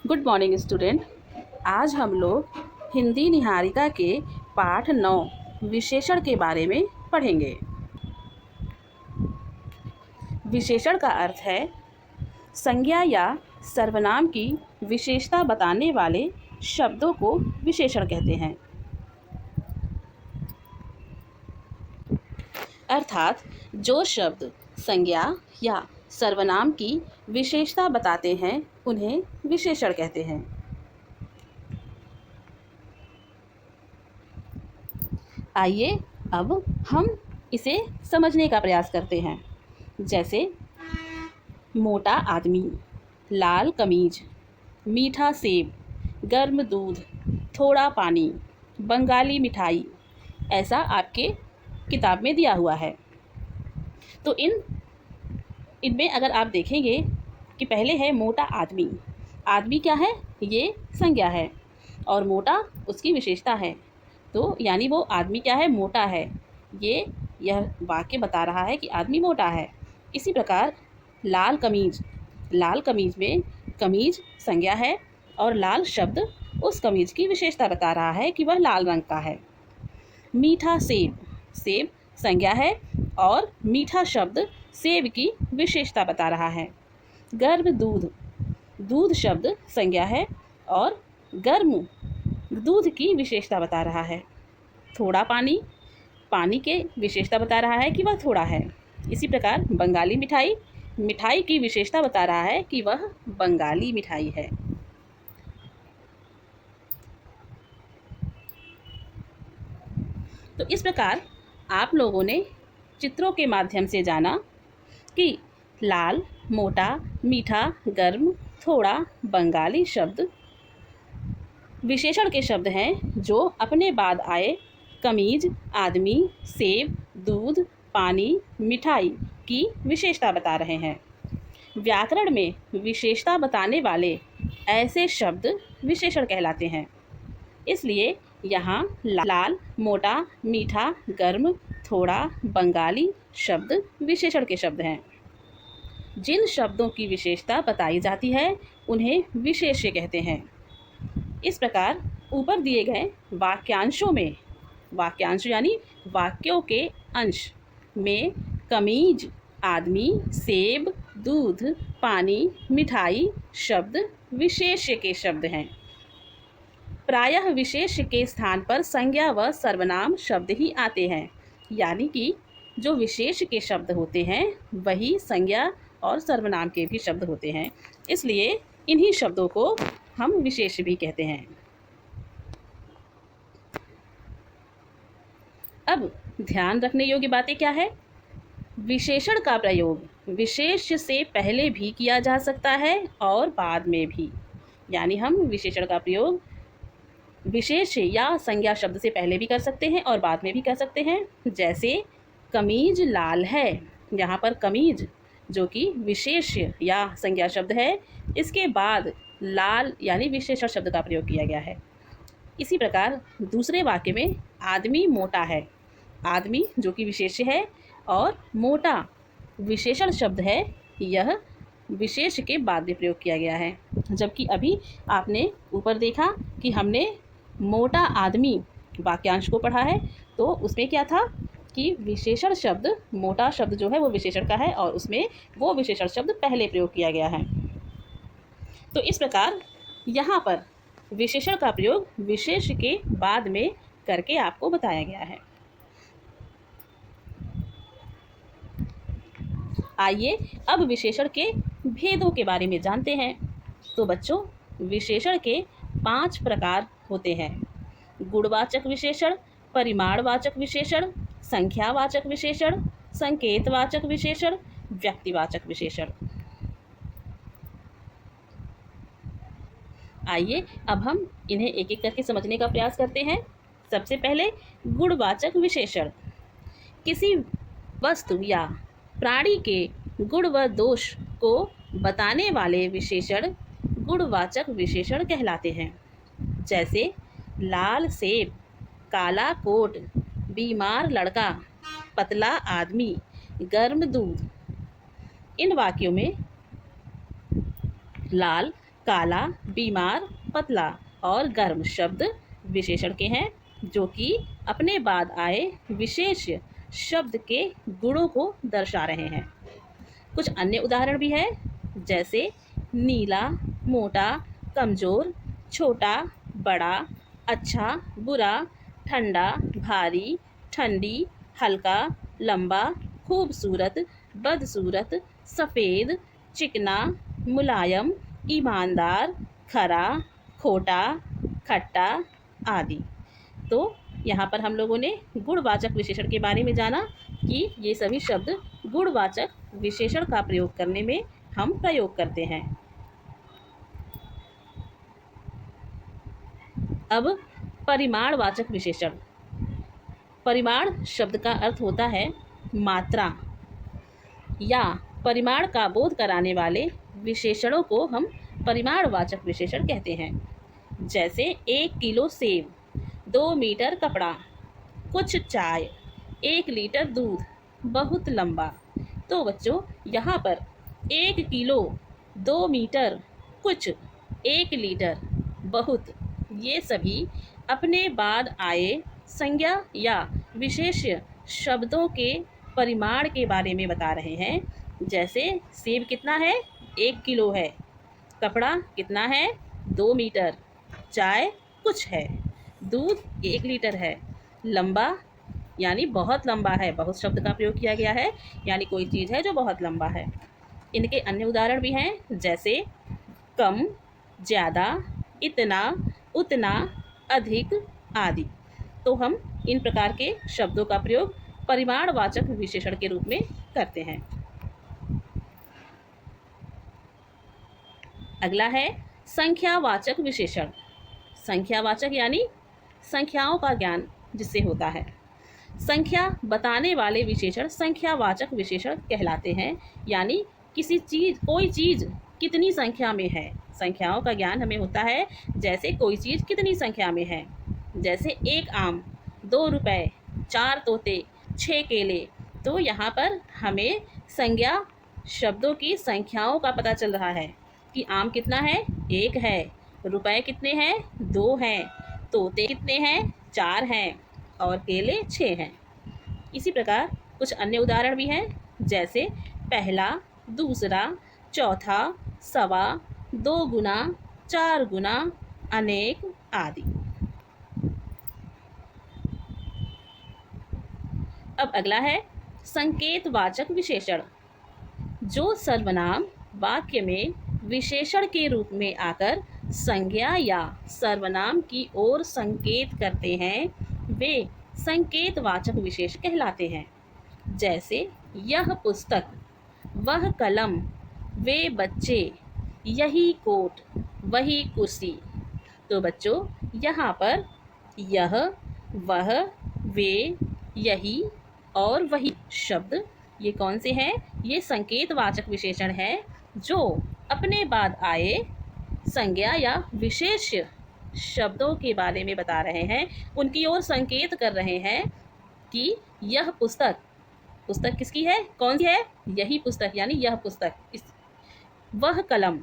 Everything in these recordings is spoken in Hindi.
Good morning student. आज हम लोग हिंदी निहारिका के पाठ 9 विशेषण के बारे में पढ़ेंगे। विशेषण का अर्थ है संज्ञा या सर्वनाम की विशेषता बताने वाले शब्दों को विशेषण कहते हैं। अर्थात जो शब्द संज्ञा या सर्वनाम की विशेषता बताते हैं उन्हें विशेषण कहते हैं। आइए अब हम इसे समझने का प्रयास करते हैं। जैसे मोटा आदमी, लाल कमीज, मीठा सेब, गर्म दूध, थोड़ा पानी, बंगाली मिठाई, ऐसा आपके किताब में दिया हुआ है। तो इनमें अगर आप देखेंगे कि पहले है मोटा आदमी। आदमी क्या है? ये संज्ञा है और मोटा उसकी विशेषता है। तो यानी वो आदमी क्या है? मोटा है। यह वाक्य बता रहा है कि आदमी मोटा है। इसी प्रकार लाल कमीज, लाल कमीज में कमीज संज्ञा है और लाल शब्द उस कमीज की विशेषता बता रहा है कि वह लाल रंग का है। मीठा सेब, सेब संज्ञा है और मीठा शब्द सेब की विशेषता बता रहा है। गर्म दूध, दूध शब्द संज्ञा है और गर्म दूध की विशेषता बता रहा है। थोड़ा पानी, पानी के विशेषता बता रहा है कि वह थोड़ा है। इसी प्रकार बंगाली मिठाई, मिठाई की विशेषता बता रहा है कि वह बंगाली मिठाई है। तो इस प्रकार आप लोगों ने चित्रों के माध्यम से जाना कि लाल, मोटा, मीठा, गर्म, थोड़ा, बंगाली शब्द विशेषण के शब्द हैं जो अपने बाद आए कमीज, आदमी, सेब, दूध, पानी, मिठाई की विशेषता बता रहे हैं। व्याकरण में विशेषता बताने वाले ऐसे शब्द विशेषण कहलाते हैं। इसलिए यहाँ लाल, मोटा, मीठा, गर्म, थोड़ा, बंगाली शब्द विशेषण के शब्द हैं। जिन शब्दों की विशेषता बताई जाती है उन्हें विशेष्य कहते हैं। इस प्रकार ऊपर दिए गए वाक्यांशों में, वाक्यांश यानी वाक्यों के अंश में कमीज, आदमी, सेब, दूध, पानी, मिठाई शब्द विशेष्य के शब्द हैं। प्रायः विशेष्य के स्थान पर संज्ञा व सर्वनाम शब्द ही आते हैं। यानी कि जो विशेष्य के शब्द होते हैं वही संज्ञा और सर्वनाम के भी शब्द होते हैं। इसलिए इन्हीं शब्दों को हम विशेष्य भी कहते हैं। अब ध्यान रखने योग्य बातें क्या है? विशेषण का प्रयोग विशेष्य से पहले भी किया जा सकता है और बाद में भी। यानी हम विशेषण का प्रयोग विशेष्य या संज्ञा शब्द से पहले भी कर सकते हैं और बाद में भी कर सकते हैं। जैसे कमीज लाल है, यहाँ पर कमीज जो कि विशेष्य या संज्ञा शब्द है, इसके बाद लाल यानी विशेषण शब्द का प्रयोग किया गया है। इसी प्रकार दूसरे वाक्य में आदमी मोटा है, आदमी जो कि विशेष्य है और मोटा विशेषण शब्द है, यह विशेष्य के बाद में प्रयोग किया गया है। जबकि अभी आपने ऊपर देखा कि हमने मोटा आदमी वाक्यांश को पढ़ा है, तो उसमें क्या था कि विशेषण शब्द, मोटा शब्द जो है वो विशेषण का है और उसमें वो विशेषण शब्द पहले प्रयोग किया गया है। तो इस प्रकार यहाँ पर विशेषण का प्रयोग विशेष्य के बाद में करके आपको बताया गया है। आइए अब विशेषण के भेदों के बारे में जानते हैं। तो बच्चों, विशेषण के 5 प्रकार होते हैं। गुणवाचक विशेषण, परिमाणवाचक विशेषण, संख्यावाचक विशेषण, संकेतवाचक विशेषण, व्यक्तिवाचक विशेषण। आइए अब हम इन्हें एक एक करके समझने का प्रयास करते हैं। सबसे पहले गुणवाचक विशेषण। किसी वस्तु या प्राणी के गुण व दोष को बताने वाले विशेषण गुणवाचक विशेषण कहलाते हैं। जैसे लाल सेब, काला कोट, बीमार लड़का, पतला आदमी, गर्म दूध। इन वाक्यों में लाल, काला, बीमार, पतला और गर्म शब्द विशेषण के हैं जो कि अपने बाद आए विशेष शब्द के गुणों को दर्शा रहे हैं। कुछ अन्य उदाहरण भी है, जैसे नीला, मोटा, कमजोर, छोटा, बड़ा, अच्छा, बुरा, ठंडा, भारी, ठंडी, हल्का, लंबा, खूबसूरत, बदसूरत, सफ़ेद, चिकना, मुलायम, ईमानदार, खरा, खोटा, खट्टा आदि। तो यहाँ पर हम लोगों ने गुणवाचक विशेषण के बारे में जाना कि ये सभी शब्द गुणवाचक विशेषण का प्रयोग करने में हम प्रयोग करते हैं। अब परिमाणवाचक विशेषण। परिमाण शब्द का अर्थ होता है मात्रा या परिमाण का बोध कराने वाले विशेषणों को हम परिमाणवाचक विशेषण कहते हैं। जैसे 1 किलो सेब, 2 मीटर कपड़ा, कुछ चाय, 1 लीटर दूध, बहुत लंबा। तो बच्चों यहाँ पर 1 किलो, 2 मीटर, कुछ, 1 लीटर, बहुत, ये सभी अपने बाद आए संज्ञा या विशेष शब्दों के परिमाण के बारे में बता रहे हैं। जैसे सेब कितना है, 1 किलो है, कपड़ा कितना है, 2 मीटर, चाय कुछ है, दूध 1 लीटर है, लंबा यानी बहुत लंबा है, बहुत शब्द का प्रयोग किया गया है, यानी कोई चीज़ है जो बहुत लंबा है। इनके अन्य उदाहरण भी हैं, जैसे कम, ज़्यादा, इतना, उतना, अधिक आदि। तो हम इन प्रकार के शब्दों का प्रयोग परिमाणवाचक विशेषण के रूप में करते हैं। अगला है संख्यावाचक विशेषण। संख्यावाचक यानी संख्याओं का ज्ञान जिससे होता है। संख्या बताने वाले विशेषण संख्यावाचक विशेषण कहलाते हैं, यानी कोई चीज़ कितनी संख्या में है, संख्याओं का ज्ञान हमें होता है। जैसे कोई चीज़ कितनी संख्या में है, जैसे 1 आम, 2 रुपए, 4 तोते, 6 केले। तो यहाँ पर हमें संज्ञा शब्दों की संख्याओं का पता चल रहा है कि आम कितना है, 1 है, रुपए कितने हैं, 2 हैं, तोते कितने हैं, 4 हैं और केले 6 हैं। इसी प्रकार कुछ अन्य उदाहरण भी हैं, जैसे पहला, दूसरा, चौथा, सवा, 2 गुना, 4 गुना, अनेक आदि। अब अगला है संकेतवाचक विशेषण, जो सर्वनाम वाक्य में विशेषण के रूप में आकर संज्ञा या सर्वनाम की ओर संकेत करते हैं, वे संकेतवाचक विशेष कहलाते हैं। जैसे यह पुस्तक, वह कलम, वे बच्चे, यही कोट, वही कुर्सी। तो बच्चों यहाँ पर यह, वह, वे, यही और वही शब्द ये कौन से हैं? ये संकेतवाचक विशेषण है जो अपने बाद आए संज्ञा या विशेष शब्दों के बारे में बता रहे हैं, उनकी ओर संकेत कर रहे हैं कि यह पुस्तक, पुस्तक किसकी है, कौन सी है, यही पुस्तक यानी यह पुस्तक। वह कलम,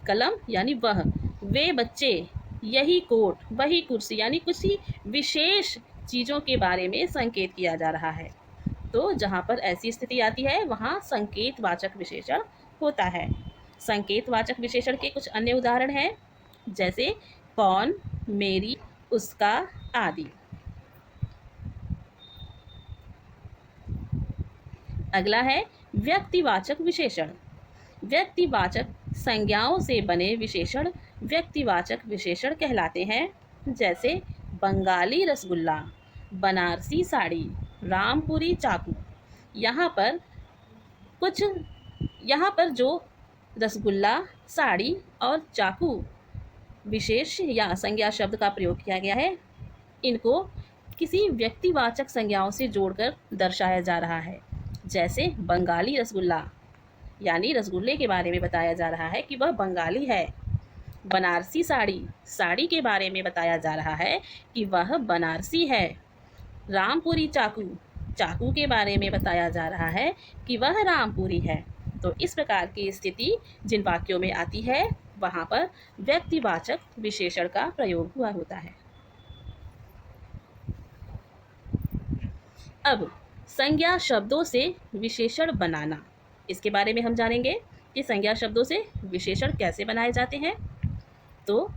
कलम यानी वह, वे बच्चे, यही कोट, वही कुर्सी, यानी कुछ ही विशेष चीज़ों के बारे में संकेत किया जा रहा है। तो जहाँ पर ऐसी स्थिति आती है वहाँ संकेतवाचक विशेषण होता है। संकेतवाचक विशेषण के कुछ अन्य उदाहरण हैं, जैसे कौन, मेरी, उसका आदि। अगला है व्यक्तिवाचक विशेषण। व्यक्तिवाचक संज्ञाओं से बने विशेषण व्यक्तिवाचक विशेषण कहलाते हैं। जैसे बंगाली रसगुल्ला, बनारसी साड़ी, रामपुरी चाकू। यहाँ पर जो रसगुल्ला, साड़ी और चाकू विशेष या संज्ञा शब्द का प्रयोग किया गया है, इनको किसी व्यक्तिवाचक संज्ञाओं से जोड़कर दर्शाया जा रहा है। जैसे बंगाली रसगुल्ला यानी रसगुल्ले के बारे में बताया जा रहा है कि वह बंगाली है। बनारसी साड़ी, साड़ी के बारे में बताया जा रहा है कि वह बनारसी है। रामपुरी चाकू, चाकू के बारे में बताया जा रहा है कि वह रामपुरी है। तो इस प्रकार की स्थिति जिन वाक्यों में आती है वहाँ पर व्यक्तिवाचक विशेषण का प्रयोग हुआ होता है। अब संज्ञा शब्दों से विशेषण बनाना, इसके बारे में हम जानेंगे कि संज्ञा शब्दों से विशेषण कैसे बनाए जाते हैं। तो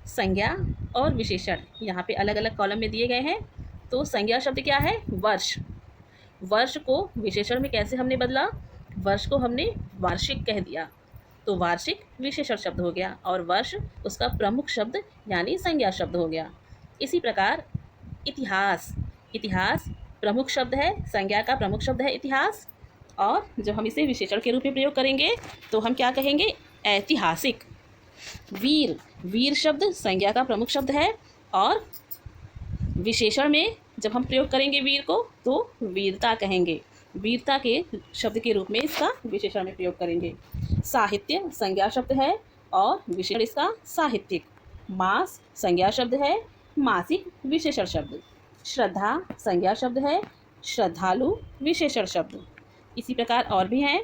संज्ञा और विशेषण यहाँ पे अलग अलग कॉलम में दिए गए हैं। तो संज्ञा शब्द क्या है? वर्ष। वर्ष को विशेषण में कैसे हमने बदला? वर्ष को हमने वार्षिक कह दिया, तो वार्षिक विशेषण शब्द हो गया और वर्ष उसका प्रमुख शब्द यानी संज्ञा शब्द हो गया। इसी प्रकार इतिहास, इतिहास प्रमुख शब्द है, संज्ञा का प्रमुख शब्द है इतिहास, और जब हम इसे विशेषण के रूप में प्रयोग करेंगे तो हम क्या कहेंगे? ऐतिहासिक। वीर, वीर शब्द संज्ञा का प्रमुख शब्द है और विशेषण में जब हम प्रयोग करेंगे वीर को तो वीरता कहेंगे, वीरता के शब्द के रूप में इसका विशेषण में प्रयोग करेंगे। साहित्य संज्ञा शब्द है और विशेषण इसका साहित्यिक। मास संज्ञा शब्द है, मासिक विशेषण शब्द। श्रद्धा संज्ञा शब्द है, श्रद्धालु विशेषण शब्द। इसी प्रकार और भी हैं,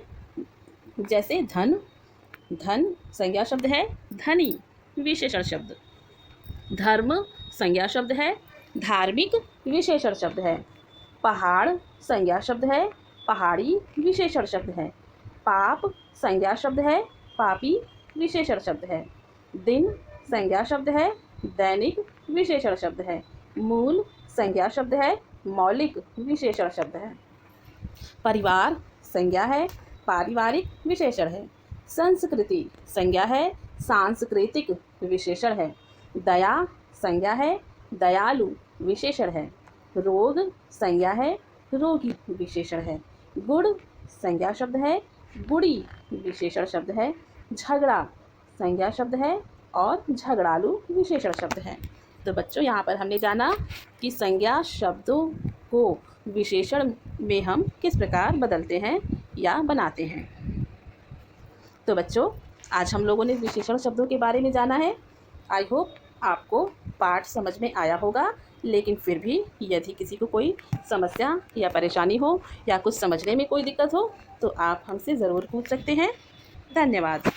जैसे धन, धन संज्ञा शब्द है, धनी विशेषण शब्द। धर्म संज्ञा शब्द है, धार्मिक विशेषण शब्द है। पहाड़ संज्ञा शब्द है, पहाड़ी विशेषण शब्द है। पाप संज्ञा शब्द है, पापी विशेषण शब्द है। दिन संज्ञा शब्द है, दैनिक विशेषण शब्द है। मूल संज्ञा शब्द है, मौलिक विशेषण शब्द है। परिवार संज्ञा है, पारिवारिक विशेषण है। संस्कृति संज्ञा है, सांस्कृतिक विशेषण है। दया संज्ञा है, दयालु विशेषण है। रोग संज्ञा है, रोगी विशेषण है। गुण संज्ञा शब्द है, गुड़ी विशेषण शब्द है। झगड़ा संज्ञा शब्द है और झगड़ालू विशेषण शब्द है। तो बच्चों यहाँ पर हमने जाना कि संज्ञा शब्दों को विशेषण में हम किस प्रकार बदलते हैं या बनाते हैं। तो बच्चों आज हम लोगों ने विशेषण शब्दों के बारे में जाना है। आई होप आपको पाठ समझ में आया होगा, लेकिन फिर भी यदि किसी को कोई समस्या या परेशानी हो या कुछ समझने में कोई दिक्कत हो तो आप हमसे ज़रूर पूछ सकते हैं। धन्यवाद।